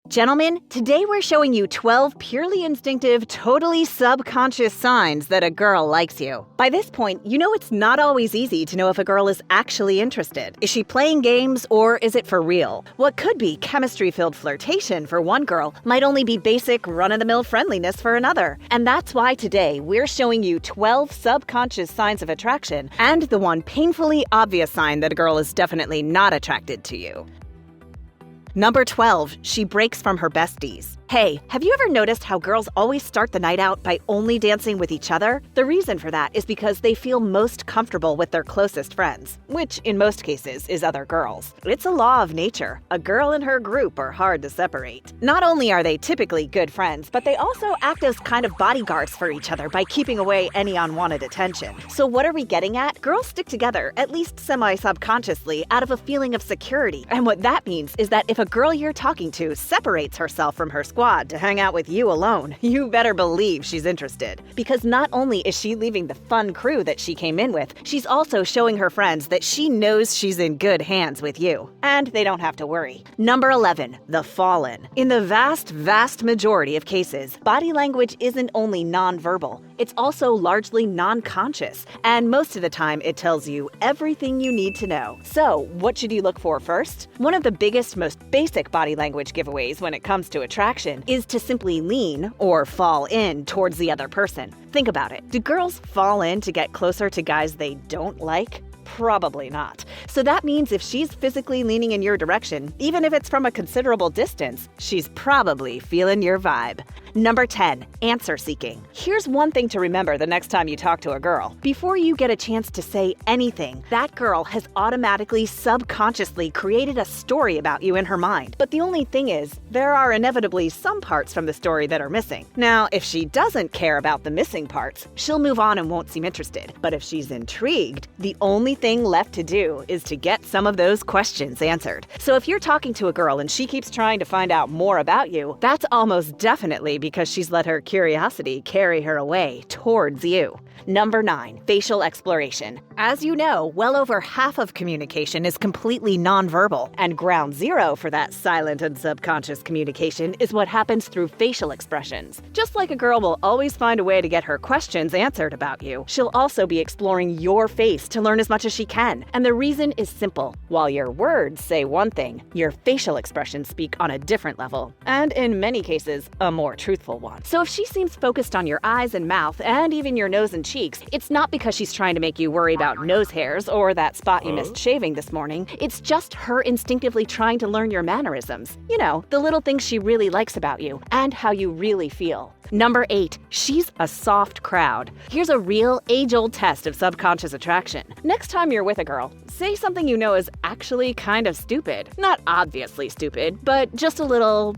Gentlemen, today we're showing you 12 purely instinctive, totally subconscious signs that a girl likes you. By this point, you know it's not always easy to know if a girl is actually interested. Is she playing games or is it for real? What could be chemistry-filled flirtation for one girl might only be basic, run-of-the-mill friendliness for another. And that's why today we're showing you 12 subconscious signs of attraction and the one painfully obvious sign that a girl is definitely not attracted to you. Number 12, she breaks from her besties. Hey, have you ever noticed how girls always start the night out by only dancing with each other? The reason for that is because they feel most comfortable with their closest friends, which in most cases is other girls. It's a law of nature. A girl and her group are hard to separate. Not only are they typically good friends, but they also act as kind of bodyguards for each other by keeping away any unwanted attention. So what are we getting at? Girls stick together, at least semi-subconsciously, out of a feeling of security. And what that means is that if a girl you're talking to separates herself from her squad to hang out with you alone, you better believe she's interested. Because not only is she leaving the fun crew that she came in with, she's also showing her friends that she knows she's in good hands with you. And they don't have to worry. Number 11, the fallen. In the vast majority of cases, body language isn't only nonverbal, it's also largely non-conscious. And most of the time, it tells you everything you need to know. So, what should you look for first? One of the biggest, most basic body language giveaways when it comes to attraction is to simply lean or fall in towards the other person. Think about it. Do girls fall in to get closer to guys they don't like? Probably not. So that means if she's physically leaning in your direction, even if it's from a considerable distance, she's probably feeling your vibe. Number 10, answer seeking. Here's one thing to remember the next time you talk to a girl. Before you get a chance to say anything, that girl has automatically, subconsciously created a story about you in her mind. But the only thing is, there are inevitably some parts from the story that are missing. Now, if she doesn't care about the missing parts, she'll move on and won't seem interested. But if she's intrigued, the only thing left to do is to get some of those questions answered. So if you're talking to a girl and she keeps trying to find out more about you, that's almost definitely because she's let her curiosity carry her away towards you. Number 9, facial exploration. As you know, well over half of communication is completely nonverbal, and ground zero for that silent and subconscious communication is what happens through facial expressions. Just like a girl will always find a way to get her questions answered about you, she'll also be exploring your face to learn as much as she can. And the reason is simple. While your words say one thing, your facial expressions speak on a different level, and in many cases, a more truthful one. So if she seems focused on your eyes and mouth, and even your nose and cheeks, it's not because she's trying to make you worry about nose hairs or that spot you missed shaving this morning. It's just her instinctively trying to learn your mannerisms. You know, the little things she really likes about you and how you really feel. Number 8, she's a soft crowd. Here's a real age-old test of subconscious attraction. Next time you're with a girl, say something you know is actually kind of stupid. Not obviously stupid, but just a little,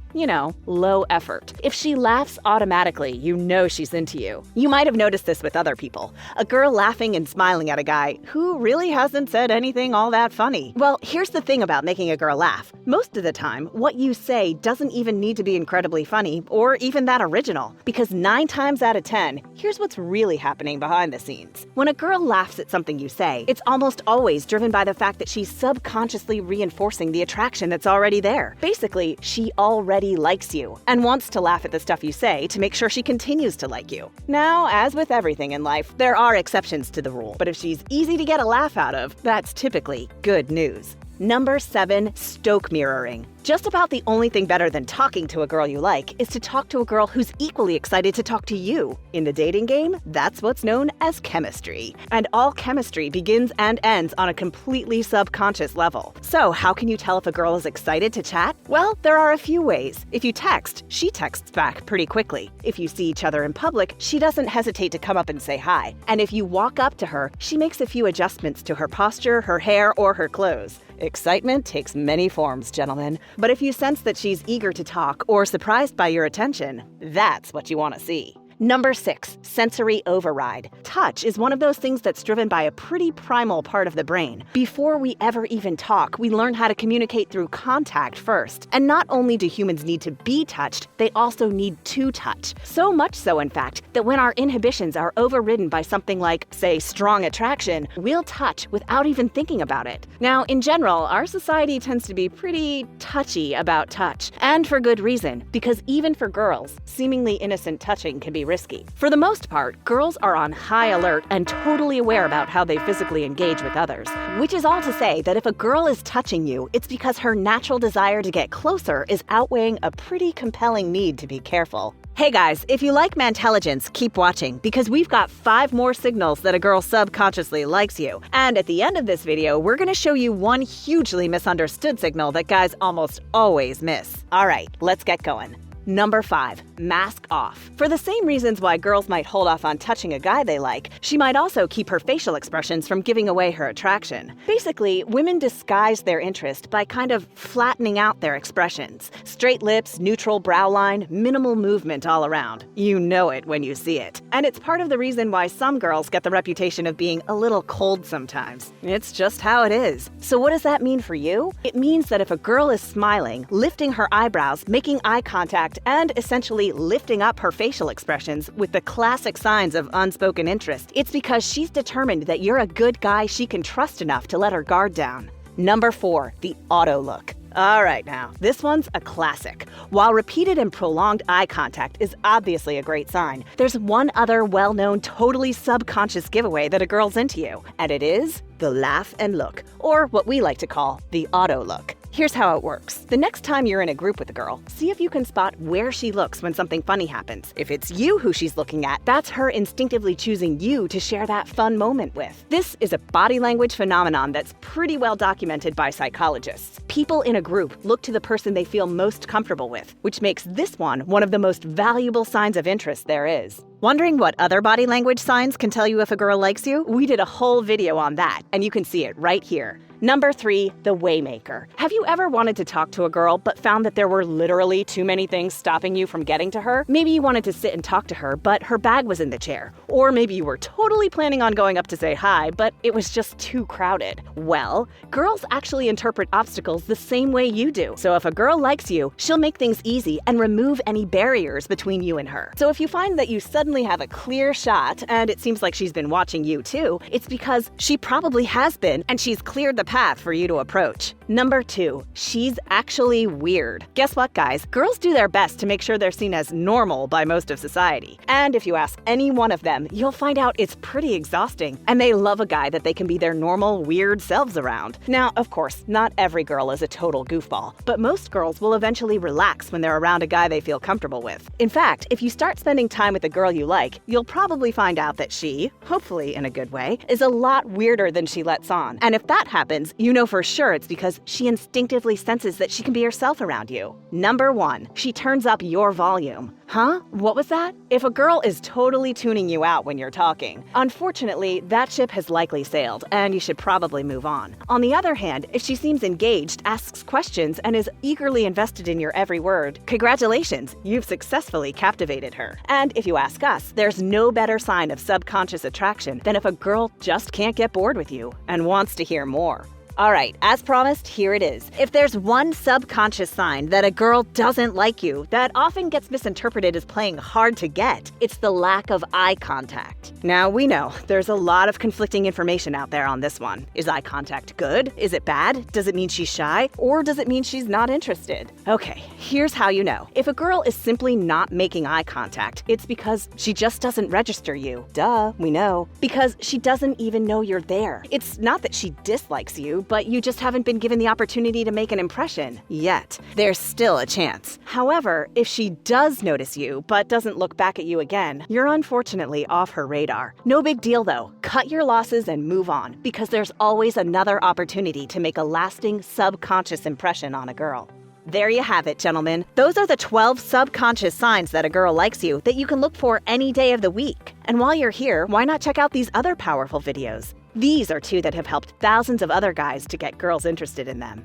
low effort. If she laughs automatically, you know she's into you. You might have noticed this with other people. A girl laughing and smiling at a guy who really hasn't said anything all that funny. Well, here's the thing about making a girl laugh. Most of the time, what you say doesn't even need to be incredibly funny or even that original. Because 9 times out of 10, here's what's really happening behind the scenes. When a girl laughs at something you say, it's almost always driven by the fact that she's subconsciously reinforcing the attraction that's already there. Basically, she already likes you and wants to laugh at the stuff you say to make sure she continues to like you. Now, as with everything in life, there are exceptions to the rule. But if she's easy to get a laugh out of, that's typically good news. Number 7, Stoke-Mirroring. Just about the only thing better than talking to a girl you like is to talk to a girl who's equally excited to talk to you. In the dating game, that's what's known as chemistry. And all chemistry begins and ends on a completely subconscious level. So how can you tell if a girl is excited to chat? Well, there are a few ways. If you text, she texts back pretty quickly. If you see each other in public, she doesn't hesitate to come up and say hi. And if you walk up to her, she makes a few adjustments to her posture, her hair, or her clothes. Excitement takes many forms, gentlemen. But if you sense that she's eager to talk or surprised by your attention, that's what you want to see. Number 6, sensory override. Touch is one of those things that's driven by a pretty primal part of the brain. Before we ever even talk, we learn how to communicate through contact first. And not only do humans need to be touched, they also need to touch. So much so, in fact, that when our inhibitions are overridden by something like, say, strong attraction, we'll touch without even thinking about it. Now, in general, our society tends to be pretty touchy about touch. And for good reason, because even for girls, seemingly innocent touching can be risky. For the most part, girls are on high alert and totally aware about how they physically engage with others. Which is all to say that if a girl is touching you, it's because her natural desire to get closer is outweighing a pretty compelling need to be careful. Hey guys, if you like Mantelligence, keep watching because we've got 5 more signals that a girl subconsciously likes you. And at the end of this video, we're gonna show you one hugely misunderstood signal that guys almost always miss. All right, let's get going. Number 5, mask off. For the same reasons why girls might hold off on touching a guy they like, she might also keep her facial expressions from giving away her attraction. Basically, women disguise their interest by kind of flattening out their expressions. Straight lips, neutral brow line, minimal movement all around. You know it when you see it. And it's part of the reason why some girls get the reputation of being a little cold sometimes. It's just how it is. So what does that mean for you? It means that if a girl is smiling, lifting her eyebrows, making eye contact, and essentially lifting up her facial expressions with the classic signs of unspoken interest, it's because she's determined that you're a good guy she can trust enough to let her guard down. Number 4, the Autolook. All right now, this one's a classic. While repeated and prolonged eye contact is obviously a great sign, there's one other well-known, totally subconscious giveaway that a girl's into you, and it is the laugh and look, or what we like to call the Autolook. Here's how it works. The next time you're in a group with a girl, see if you can spot where she looks when something funny happens. If it's you who she's looking at, that's her instinctively choosing you to share that fun moment with. This is a body language phenomenon that's pretty well documented by psychologists. People in a group look to the person they feel most comfortable with, which makes this one of the most valuable signs of interest there is. Wondering what other body language signs can tell you if a girl likes you? We did a whole video on that, and you can see it right here. Number 3, the Waymaker. Have you ever wanted to talk to a girl but found that there were literally too many things stopping you from getting to her? Maybe you wanted to sit and talk to her, but her bag was in the chair. Or maybe you were totally planning on going up to say hi, but it was just too crowded. Well, girls actually interpret obstacles the same way you do. So if a girl likes you, she'll make things easy and remove any barriers between you and her. So if you find that you suddenly have a clear shot, and it seems like she's been watching you too, it's because she probably has been, and she's cleared the path for you to approach. Number 2, she's actually weird. Guess what, guys? Girls do their best to make sure they're seen as normal by most of society. And if you ask any one of them, you'll find out it's pretty exhausting. And they love a guy that they can be their normal, weird selves around. Now, of course, not every girl is a total goofball, but most girls will eventually relax when they're around a guy they feel comfortable with. In fact, if you start spending time with a girl you like, you'll probably find out that she, hopefully in a good way, is a lot weirder than she lets on. And if that happens, you know for sure it's because she instinctively senses that she can be herself around you. Number 1, she turns up your volume. Huh? What was that? If a girl is totally tuning you out when you're talking, unfortunately, that ship has likely sailed, and you should probably move on. On the other hand, if she seems engaged, asks questions, and is eagerly invested in your every word, congratulations, you've successfully captivated her. And if you ask us, there's no better sign of subconscious attraction than if a girl just can't get bored with you and wants to hear more. All right, as promised, here it is. If there's one subconscious sign that a girl doesn't like you that often gets misinterpreted as playing hard to get, it's the lack of eye contact. Now, we know there's a lot of conflicting information out there on this one. Is eye contact good? Is it bad? Does it mean she's shy? Or does it mean she's not interested? Okay, here's how you know. If a girl is simply not making eye contact, it's because she just doesn't register you. Duh, we know. Because she doesn't even know you're there. It's not that she dislikes you, but you just haven't been given the opportunity to make an impression yet. There's still a chance. However, if she does notice you but doesn't look back at you again, you're unfortunately off her radar. No big deal though. Cut your losses and move on, because there's always another opportunity to make a lasting subconscious impression on a girl. There you have it, gentlemen. Those are the 12 subconscious signs that a girl likes you that you can look for any day of the week. And while you're here, why not check out these other powerful videos? These are 2 that have helped thousands of other guys to get girls interested in them.